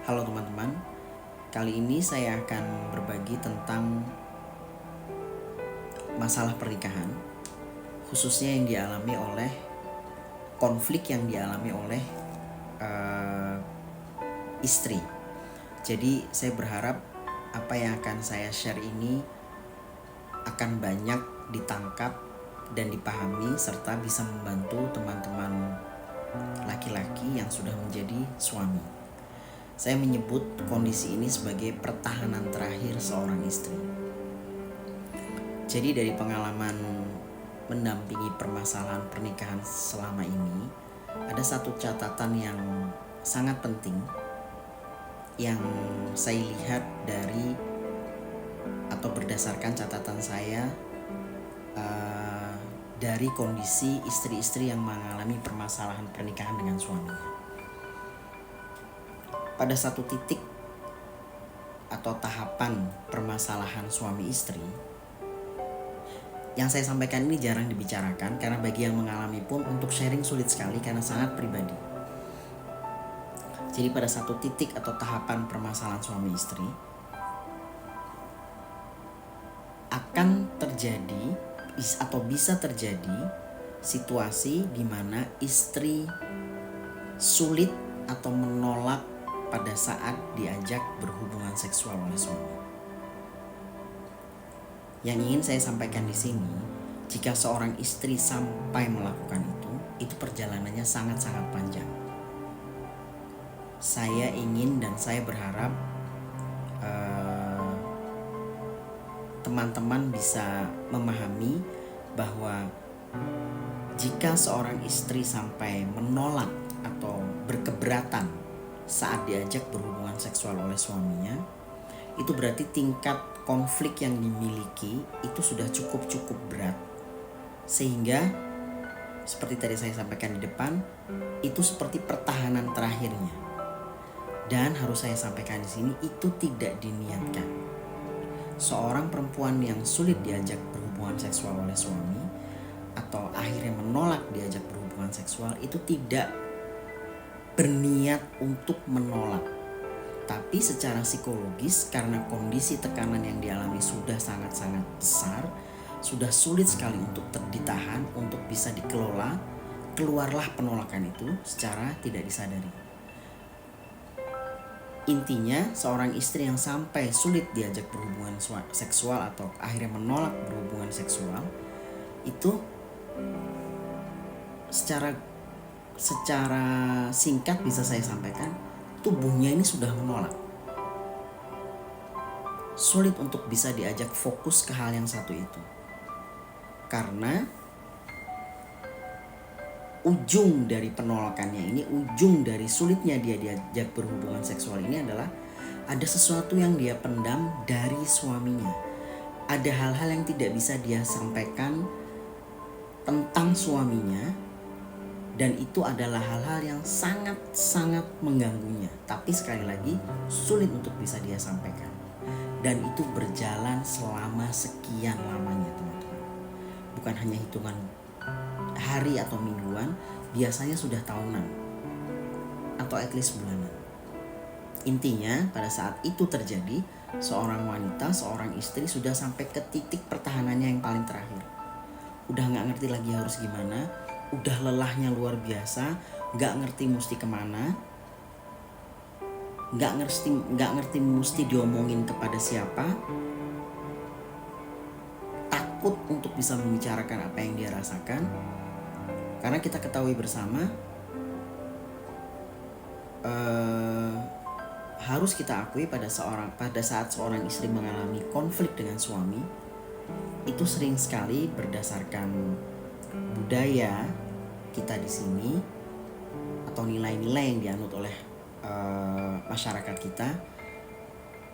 Halo teman-teman, kali ini saya akan berbagi tentang masalah pernikahan, khususnya yang dialami oleh konflik yang dialami oleh istri. Jadi saya berharap apa yang akan saya share ini akan banyak ditangkap dan dipahami serta bisa membantu teman-teman laki-laki yang sudah menjadi suami. Saya menyebut kondisi ini sebagai pertahanan terakhir seorang istri. Jadi dari pengalaman mendampingi permasalahan pernikahan selama ini, ada satu catatan yang sangat penting yang saya lihat dari atau berdasarkan catatan saya dari kondisi istri-istri yang mengalami permasalahan pernikahan dengan suaminya. Pada satu titik atau tahapan permasalahan suami istri, yang saya sampaikan ini jarang dibicarakan karena bagi yang mengalami pun untuk sharing sulit sekali karena sangat pribadi. Jadi pada satu titik atau tahapan permasalahan suami istri akan terjadi atau bisa terjadi situasi di mana istri sulit atau menolak pada saat diajak berhubungan seksual oleh suami. Yang ingin saya sampaikan di sini, jika seorang istri sampai melakukan itu perjalanannya sangat-sangat panjang. Saya ingin dan saya berharap teman-teman bisa memahami bahwa jika seorang istri sampai menolak atau berkeberatan saat diajak berhubungan seksual oleh suaminya, itu berarti tingkat konflik yang dimiliki itu sudah cukup berat, sehingga seperti tadi saya sampaikan di depan, itu seperti pertahanan terakhirnya. Dan harus saya sampaikan di sini, itu tidak diniatkan. Seorang perempuan yang sulit diajak berhubungan seksual oleh suami atau akhirnya menolak diajak berhubungan seksual itu tidak berniat untuk menolak, tapi secara psikologis karena kondisi tekanan yang dialami sudah sangat-sangat besar, sudah sulit sekali untuk ditahan, untuk bisa dikelola, keluarlah penolakan itu secara tidak disadari. Intinya seorang istri yang sampai sulit diajak berhubungan seksual atau akhirnya menolak berhubungan seksual itu secara singkat bisa saya sampaikan, tubuhnya ini sudah menolak. Sulit untuk bisa diajak fokus ke hal yang satu itu. Karena ujung dari penolakannya ini, ujung dari sulitnya dia diajak berhubungan seksual ini adalah ada sesuatu yang dia pendam dari suaminya. Ada hal-hal yang tidak bisa dia sampaikan tentang suaminya, dan itu adalah hal-hal yang sangat-sangat mengganggunya. Tapi sekali lagi sulit untuk bisa dia sampaikan. Dan itu berjalan selama sekian lamanya teman-teman. Bukan hanya hitungan hari atau mingguan, biasanya sudah tahunan. Atau at least bulanan. Intinya pada saat itu terjadi, seorang wanita, seorang istri sudah sampai ke titik pertahanannya yang paling terakhir. Udah gak ngerti lagi harus gimana, udah lelahnya luar biasa, gak ngerti mesti kemana, gak ngerti mesti diomongin kepada siapa, takut untuk bisa membicarakan apa yang dia rasakan. Karena kita ketahui bersama, harus kita akui pada saat seorang istri mengalami konflik dengan suami, itu sering sekali berdasarkan budaya kita di sini atau nilai-nilai yang dianut oleh masyarakat kita,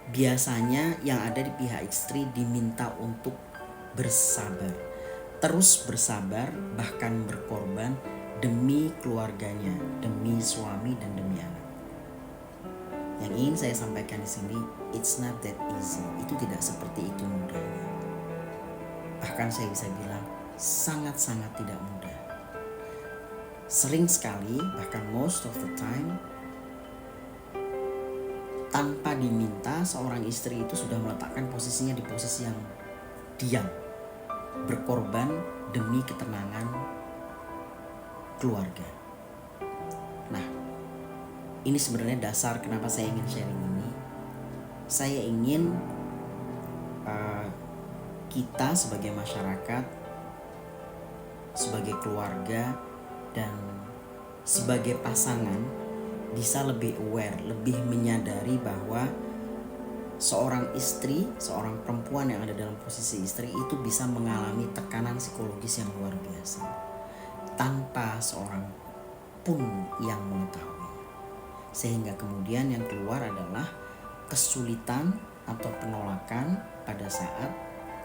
biasanya yang ada di pihak istri diminta untuk bersabar, terus bersabar, bahkan berkorban demi keluarganya, demi suami dan demi anak. Yang ingin saya sampaikan di sini, it's not that easy. Itu tidak seperti itu mudahnya. Bahkan saya bisa bilang sangat-sangat tidak mudah. Sering sekali, bahkan most of the time, tanpa diminta seorang istri itu sudah meletakkan posisinya di posisi yang diam, berkorban demi ketenangan keluarga. Nah, ini sebenarnya dasar kenapa saya ingin sharing ini. Saya ingin kita sebagai masyarakat, sebagai keluarga, dan sebagai pasangan bisa lebih aware, lebih menyadari bahwa seorang istri, seorang perempuan yang ada dalam posisi istri itu bisa mengalami tekanan psikologis yang luar biasa tanpa seorang pun yang mengetahui. Sehingga kemudian yang keluar adalah kesulitan atau penolakan pada saat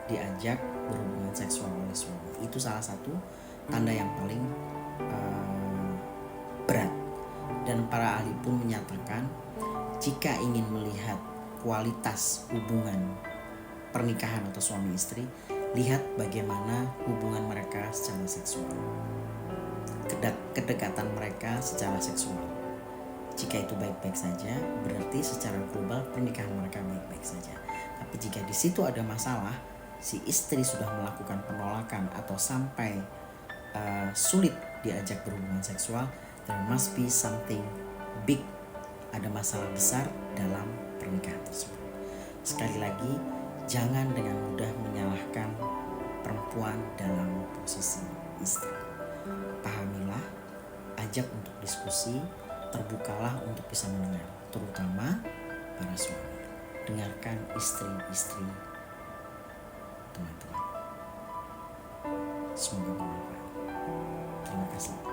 diajak berhubungan seksual oleh suami. Itu salah satu tanda yang paling berat. Dan para ahli pun menyatakan jika ingin melihat kualitas hubungan pernikahan atau suami istri, lihat bagaimana hubungan mereka secara seksual, kedekatan mereka secara seksual. Jika itu baik-baik saja, berarti secara global pernikahan mereka baik-baik saja. Tapi jika di situ ada masalah, si istri sudah melakukan penolakan atau sampai sulit diajak berhubungan seksual, there must be something big, ada masalah besar dalam pernikahan tersebut. Sekali lagi, jangan dengan mudah menyalahkan perempuan dalam posisi istri. Pahamilah, ajak untuk diskusi, terbukalah untuk bisa mendengar, terutama para suami. Dengarkan istri-istri teman-teman. Semoga bermanfaat. Terima kasih.